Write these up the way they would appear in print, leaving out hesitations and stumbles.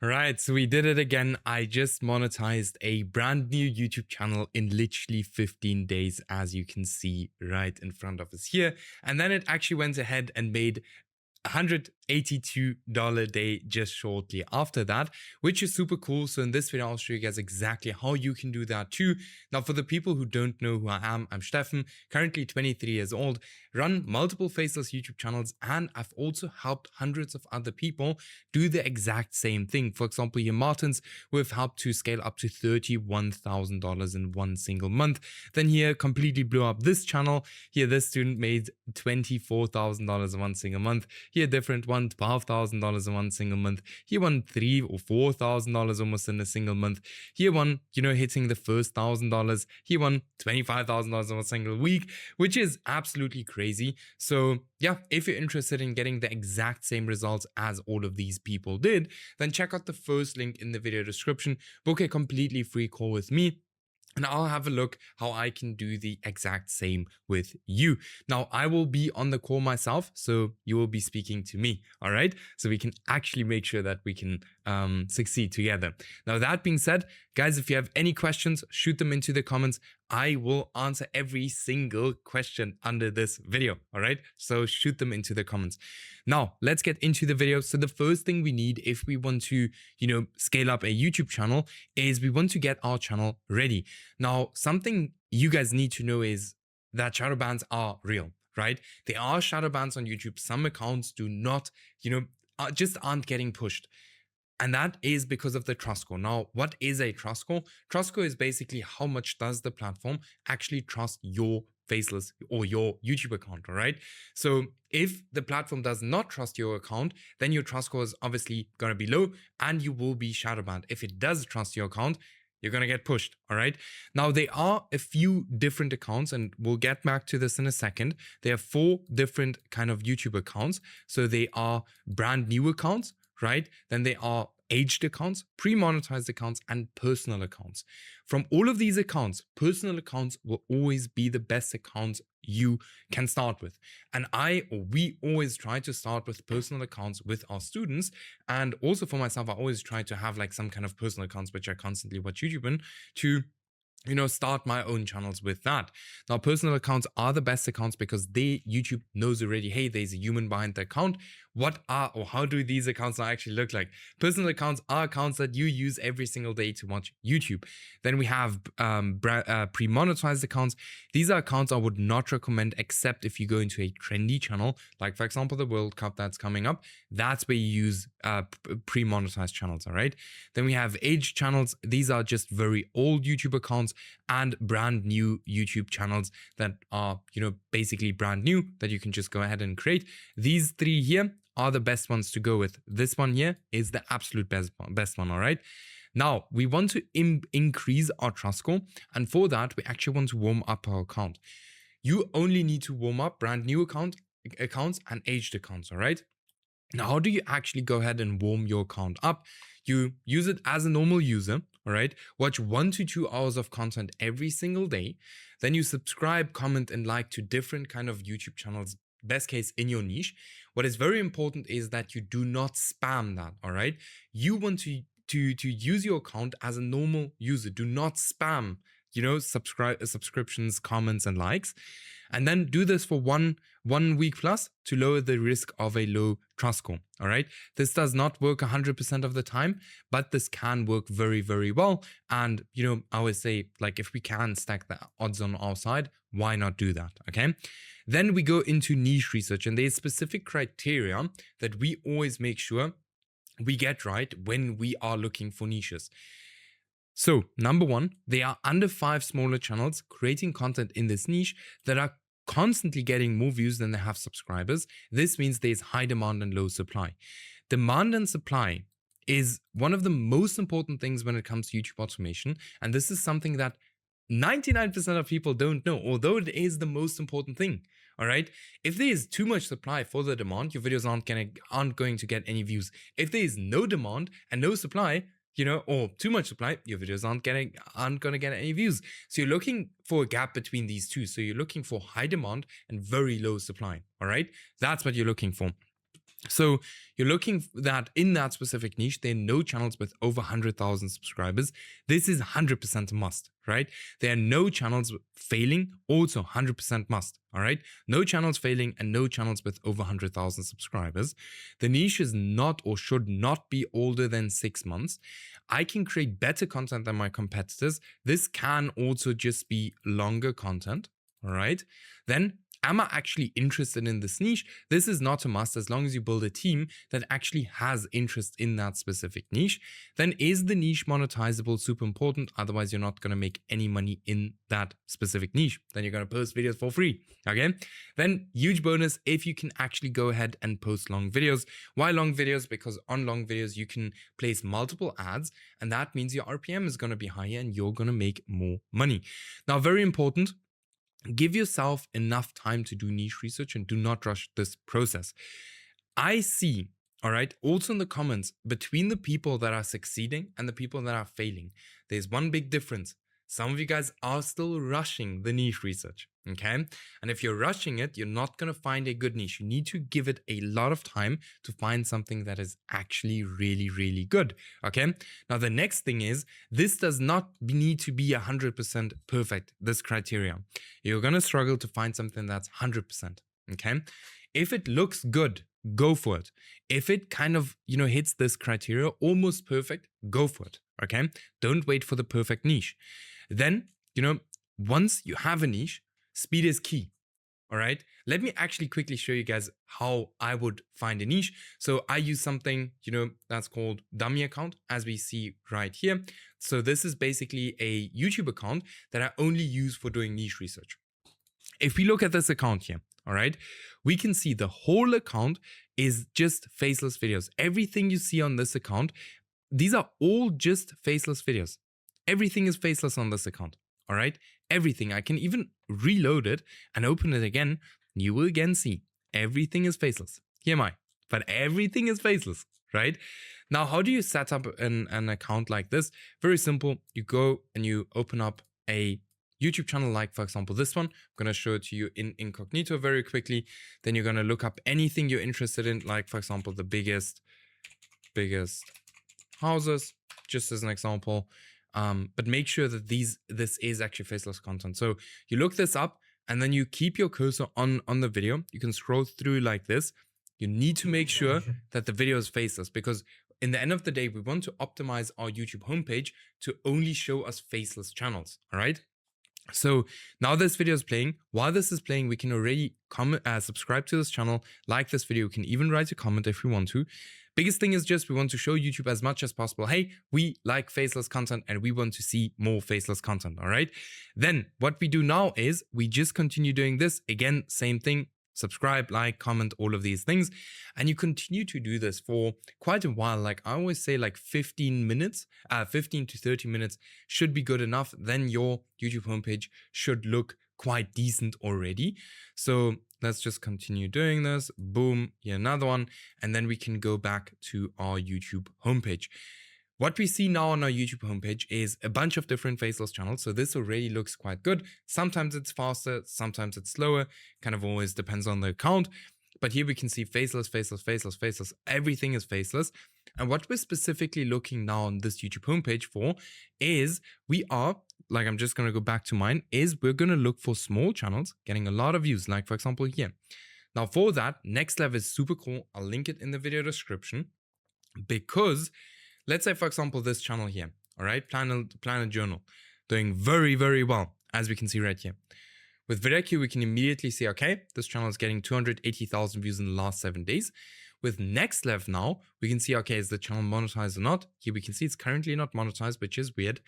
Right, so we did it again. I just monetized a brand new YouTube channel in literally 15 days, as you can see right in front of us here. And then it actually went ahead and made $182 day just shortly after that, which is super cool. So in this video, I'll show you guys exactly how you can do that too. Now, for the people who don't know who I am, I'm Steffen, currently 23 years old, run multiple Faceless YouTube channels, and I've also helped hundreds of other people do the exact same thing. For example, here Martins, we've helped to scale up to $31,000 in one single month. Then here completely blew up this channel. Here this student made $24,000 in one single month. Here different one, $12,000 in one single month. Here one, $3,000 or $4,000 almost in a single month. Here one, hitting the first $1,000. Here one, $25,000 in a single week, which is absolutely crazy. So yeah, if you're interested in getting the exact same results as all of these people did, then check out the first link in the video description. Book a completely free call with me, and I'll have a look how I can do the exact same with you. Now, I will be on the call myself, so you will be speaking to me, all right? So we can actually make sure that we can succeed together. Now, that being said, guys, if you have any questions, shoot them into the comments. I will answer every single question under this video, all right? So shoot them into the comments. Now, let's get into the video. So the first thing we need if we want to, scale up a YouTube channel is we want to get our channel ready. Now, something you guys need to know is that shadow bans are real, right? There are shadow bans on YouTube. Some accounts do not, just aren't getting pushed. And that is because of the trust score. Now, what is a trust score? Trust score is basically how much does the platform actually trust your Faceless or your YouTube account, all right? So if the platform does not trust your account, then your trust score is obviously going to be low and you will be shadow banned. If it does trust your account, you're going to get pushed, all right? Now, there are a few different accounts, and we'll get back to this in a second. There are 4 different kind of YouTube accounts. So they are brand new accounts, right? Then they are aged accounts, pre-monetized accounts, and personal accounts. From all of these accounts, personal accounts will always be the best accounts you can start with. And we always try to start with personal accounts with our students. And also for myself, I always try to have like some kind of personal accounts, which I constantly watch YouTube in, to start my own channels with that. Now, personal accounts are the best accounts because YouTube knows already, hey, there's a human behind the account. How do these accounts actually look like? Personal accounts are accounts that you use every single day to watch YouTube. Then we have pre-monetized accounts. These are accounts I would not recommend except if you go into a trendy channel, like for example, the World Cup that's coming up. That's where you use pre-monetized channels, all right? Then we have aged channels. These are just very old YouTube accounts and brand new YouTube channels that are, basically brand new that you can just go ahead and create. These 3 here are the best ones to go with. This one here is the absolute best one, all right? Now, we want to increase our trust score, and for that, we actually want to warm up our account. You only need to warm up brand new accounts and aged accounts, all right? Now, how do you actually go ahead and warm your account up? You use it as a normal user, all right? Watch 1 to 2 hours of content every single day. Then you subscribe, comment, and like to different kind of YouTube channels, best case in your niche. What is very important is that you do not spam that, all right? You want to use your account as a normal user. Do not spam, subscriptions, comments, and likes. And then do this for one week plus to lower the risk of a low trust score, all right? This does not work 100% of the time, but this can work very, very well. And, I always say, like, if we can stack the odds on our side, why not do that, okay? Then we go into niche research, and there's specific criteria that we always make sure we get right when we are looking for niches. So, number 1, there are under 5 smaller channels creating content in this niche that are constantly getting more views than they have subscribers. This means there's high demand and low supply. Demand and supply is one of the most important things when it comes to YouTube automation. And this is something that 99% of people don't know, although it is the most important thing. All right. If there is too much supply for the demand, your videos aren't going to get any views. If there is no demand and no supply, or too much supply, your videos aren't going to get any views. So you're looking for a gap between these two. So you're looking for high demand and very low supply. All right. That's what you're looking for. So you're looking that in that specific niche, there are no channels with over 100,000 subscribers. This is 100% a must, right? There are no channels failing, also 100% must, all right? No channels failing and no channels with over 100,000 subscribers. The niche is not or should not be older than 6 months. I can create better content than my competitors. This can also just be longer content, all right? Then am I actually interested in this niche? This is not a must as long as you build a team that actually has interest in that specific niche. Then is the niche monetizable? Super important. Otherwise, you're not going to make any money in that specific niche. Then you're going to post videos for free. Okay. Then huge bonus if you can actually go ahead and post long videos. Why long videos? Because on long videos, you can place multiple ads and that means your RPM is going to be higher and you're going to make more money. Now, very important. Give yourself enough time to do niche research and do not rush this process. I see, all right, also in the comments, between the people that are succeeding and the people that are failing, there's one big difference. Some of you guys are still rushing the niche research, okay? And if you're rushing it, you're not going to find a good niche. You need to give it a lot of time to find something that is actually really, really good, okay? Now, the next thing is, this does not need to be 100% perfect, this criteria. You're going to struggle to find something that's 100%, okay? If it looks good, go for it. If it kind of, hits this criteria, almost perfect, go for it, okay? Don't wait for the perfect niche. Then, once you have a niche, speed is key. All right. Let me actually quickly show you guys how I would find a niche. So I use something, that's called dummy account, as we see right here. So this is basically a YouTube account that I only use for doing niche research. If we look at this account here, all right, we can see the whole account is just faceless videos. Everything you see on this account, these are all just faceless videos. Everything is faceless on this account, all right? Everything. I can even reload it and open it again. You will again see everything is faceless. Here am I, but everything is faceless, right? Now, how do you set up an account like this? Very simple. You go and you open up a YouTube channel, like for example, this one. I'm going to show it to you in incognito very quickly. Then you're going to look up anything you're interested in, like for example, the biggest houses, just as an example. But make sure that this is actually faceless content. So you look this up and then you keep your cursor on the video. You can scroll through like this. You need to make sure that the video is faceless because in the end of the day, we want to optimize our YouTube homepage to only show us faceless channels. All right. So now this video is playing. While this is playing, we can already subscribe to this channel, like this video. You can even write a comment if we want to. Biggest thing is just we want to show YouTube as much as possible. Hey, we like faceless content and we want to see more faceless content. All right. Then what we do now is we just continue doing this. Again, same thing. Subscribe, like, comment, all of these things. And you continue to do this for quite a while. Like I always say, like 15 minutes, 15 to 30 minutes should be good enough. Then your YouTube homepage should look quite decent already. So let's just continue doing this. Boom, here another one. And then we can go back to our YouTube homepage. What we see now on our YouTube homepage is a bunch of different faceless channels. So this already looks quite good. Sometimes it's faster, sometimes it's slower. Kind of always depends on the account. But here we can see faceless, faceless, faceless, faceless. Everything is faceless. And what we're specifically looking now on this YouTube homepage for is we are, like I'm just going to go back to mine, is we're going to look for small channels getting a lot of views. Like for example here. Now for that, Next Level is super cool. I'll link it in the video description because let's say, for example, this channel here, all right, Planet Journal, doing very, very well, as we can see right here. With VidIQ, we can immediately see, okay, this channel is getting 280,000 views in the last 7 days. With Next Level now, we can see, okay, is the channel monetized or not? Here we can see it's currently not monetized, which is weird.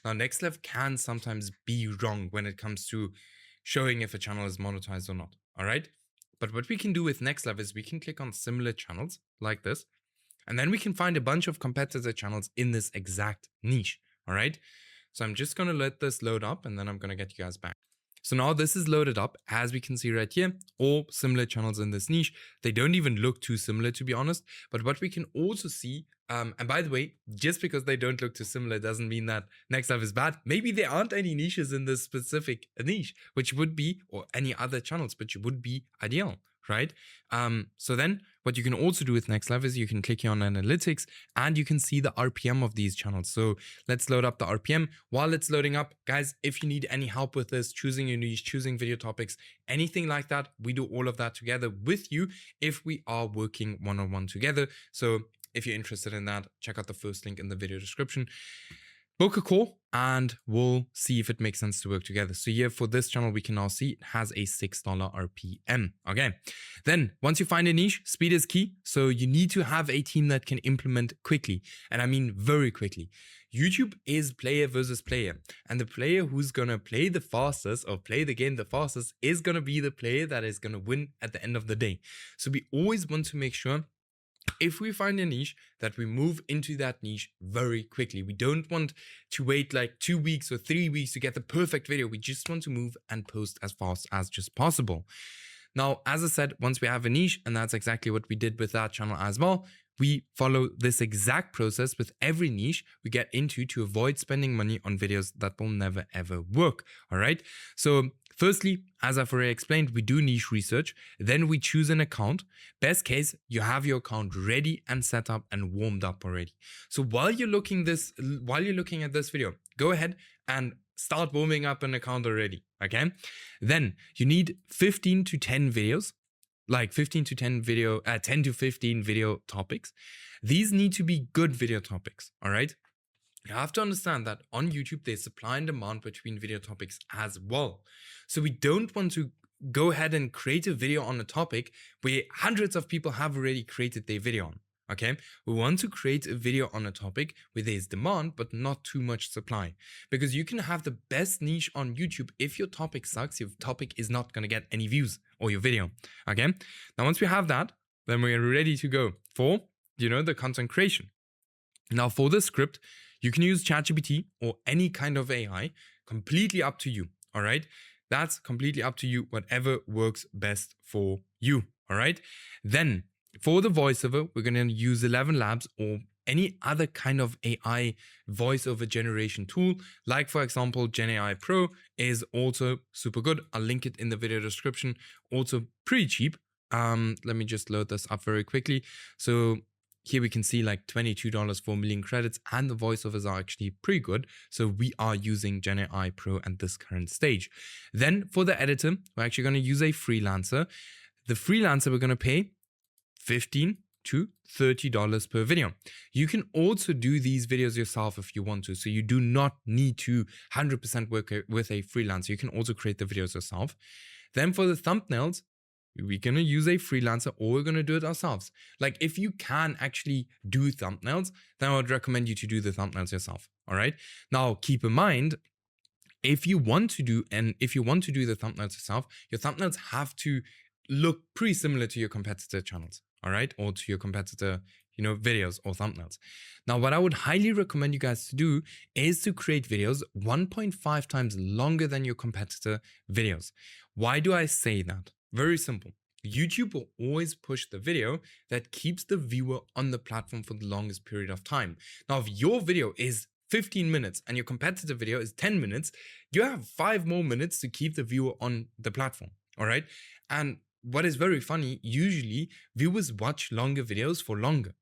Now, Next Level can sometimes be wrong when it comes to showing if a channel is monetized or not, all right? But what we can do with Next Level is we can click on similar channels like this. And then we can find a bunch of competitor channels in this exact niche, all right? So I'm just going to let this load up and then I'm going to get you guys back. So now this is loaded up, as we can see right here, all similar channels in this niche. They don't even look too similar, to be honest. But what we can also see, and by the way, just because they don't look too similar doesn't mean that Next Level is bad. Maybe there aren't any niches in this specific niche, which would be, or any other channels, which would be ideal, right? So then what you can also do with Next Level is you can click here on analytics and you can see the RPM of these channels. So let's load up the RPM. While it's loading up, guys, if you need any help with this, choosing your niche, choosing video topics, anything like that, we do all of that together with you if we are working one-on-one together. So if you're interested in that, check out the first link in the video description. Book a call and we'll see if it makes sense to work together. So here for this channel, we can now see it has a $6 RPM. Okay. Then once you find a niche, speed is key. So you need to have a team that can implement quickly. And I mean very quickly. YouTube is player versus player. And the player who's going to play the fastest or play the game the fastest is going to be the player that is going to win at the end of the day. So we always want to make sure if we find a niche that we move into that niche very quickly. We don't want to wait like 2 weeks or 3 weeks to get the perfect video. We just want to move and post as fast as just possible. Now, as I said, once we have a niche, and that's exactly what we did with that channel as well, we follow this exact process with every niche we get into to avoid spending money on videos that will never ever work. All right. So firstly, as I've already explained, we do niche research. Then we choose an account. Best case, you have your account ready and set up and warmed up already. So while you're looking at this video, go ahead and start warming up an account already. Okay. Then you need 15 to 10 videos. Like 15 to 10 video, 10 to 15 video topics. These need to be good video topics, all right? You have to understand that on YouTube, there's supply and demand between video topics as well. So we don't want to go ahead and create a video on a topic where hundreds of people have already created their video on. Okay, we want to create a video on a topic where there's demand, but not too much supply. Because you can have the best niche on YouTube. If your topic sucks, your topic is not going to get any views or your video. Okay, now once we have that, then we're ready to go for, the content creation. Now for the script, you can use ChatGPT or any kind of AI, completely up to you. All right, that's completely up to you, whatever works best for you. All right, then for the voiceover, we're going to use 11 Labs or any other kind of AI voiceover generation tool. Like, for example, Gen AI Pro is also super good. I'll link it in the video description. Also pretty cheap. Let me just load this up very quickly. So here we can see like $22 for 1 million credits, and the voiceovers are actually pretty good. So we are using Gen AI Pro at this current stage. Then for the editor, we're actually going to use a freelancer. The freelancer we're going to pay $15 to $30 per video. You can also do these videos yourself if you want to. So you do not need to 100% work with a freelancer. You can also create the videos yourself. Then for the thumbnails, we're going to use a freelancer or we're going to do it ourselves. Like if you can actually do thumbnails, then I would recommend you to do the thumbnails yourself. All right. Now keep in mind, if you want to do the thumbnails yourself, your thumbnails have to look pretty similar to your competitor channels. All right, or to your competitor, videos or thumbnails. Now, what I would highly recommend you guys to do is to create videos 1.5 times longer than your competitor videos. Why do I say that? Very simple. YouTube will always push the video that keeps the viewer on the platform for the longest period of time. Now, if your video is 15 minutes and your competitor video is 10 minutes, you have 5 more minutes to keep the viewer on the platform. All right. And what is very funny, usually viewers watch longer videos for longer.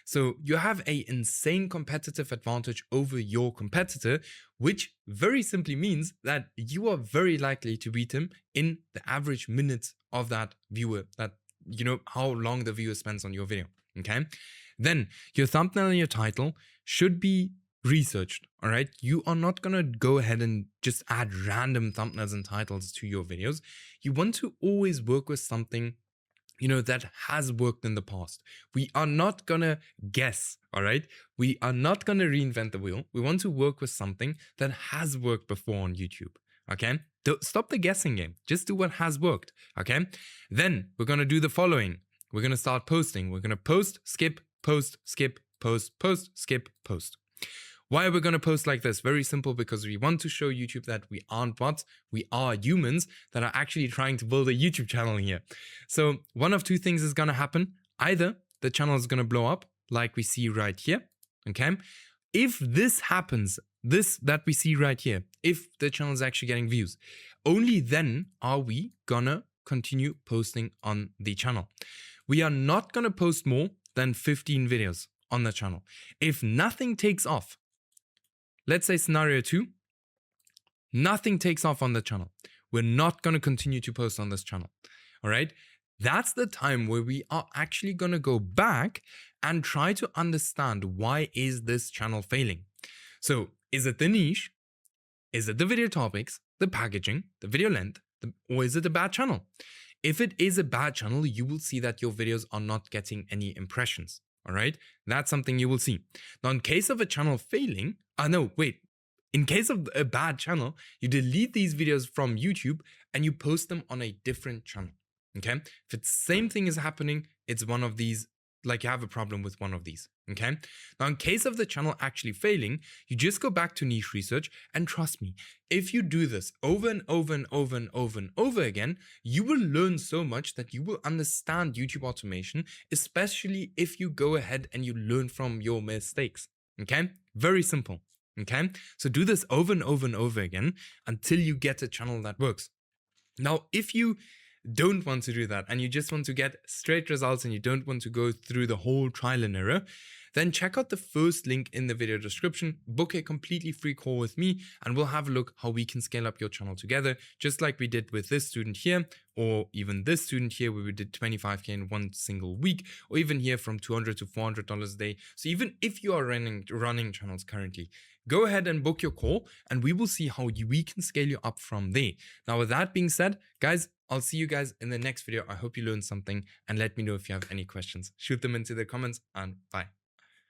So you have an insane competitive advantage over your competitor, which very simply means that you are very likely to beat him in the average minutes of that viewer, that how long the viewer spends on your video. Okay. Then your thumbnail and your title should be researched. All right. You are not going to go ahead and just add random thumbnails and titles to your videos. You want to always work with something, that has worked in the past. We are not going to guess. All right. We are not going to reinvent the wheel. We want to work with something that has worked before on YouTube. Okay. Don't stop the guessing game. Just do what has worked. Okay. Then we're going to do the following. We're going to start posting. We're going to post, skip, post, skip, post, post, skip, post. Why are we going to post like this? Very simple, because we want to show YouTube that we aren't bots. We are humans that are actually trying to build a YouTube channel here. So one of two things is going to happen. Either the channel is going to blow up like we see right here. Okay. If this happens, that we see right here, if the channel is actually getting views, only then are we gonna continue posting on the channel. We are not going to post more than 15 videos on the channel. If nothing takes off, let's say scenario 2, nothing takes off on the channel, we're not going to continue to post on this channel. All right. That's the time where we are actually going to go back and try to understand, why is this channel failing? So is it the niche? Is it the video topics, the packaging, the video length, or is it a bad channel? If it is a bad channel, you will see that your videos are not getting any impressions. All right. That's something you will see. Now, in case of a channel failing, in case of a bad channel, you delete these videos from YouTube and you post them on a different channel. Okay. If it's the same thing is happening, it's one of these, like you have a problem with one of these. Okay. Now, in case of the channel actually failing, you just go back to niche research, and trust me, if you do this over and over and over and over and over again, you will learn so much that you will understand YouTube automation, especially if you go ahead and you learn from your mistakes. Okay. Very simple. Okay. So do this over and over and over again until you get a channel that works. Now, if you don't want to do that and you just want to get straight results and you don't want to go through the whole trial and error, then check out the first link in the video description, book a completely free call with me, and we'll have a look how we can scale up your channel together, just like we did with this student here, or even this student here where we did 25K in one single week, or even here from $200 to $400 a day. So even if you are running channels currently, go ahead and book your call and we will see how we can scale you up from there. Now, with that being said, guys, I'll see you guys in the next video. I hope you learned something, and let me know if you have any questions. Shoot them into the comments, and bye.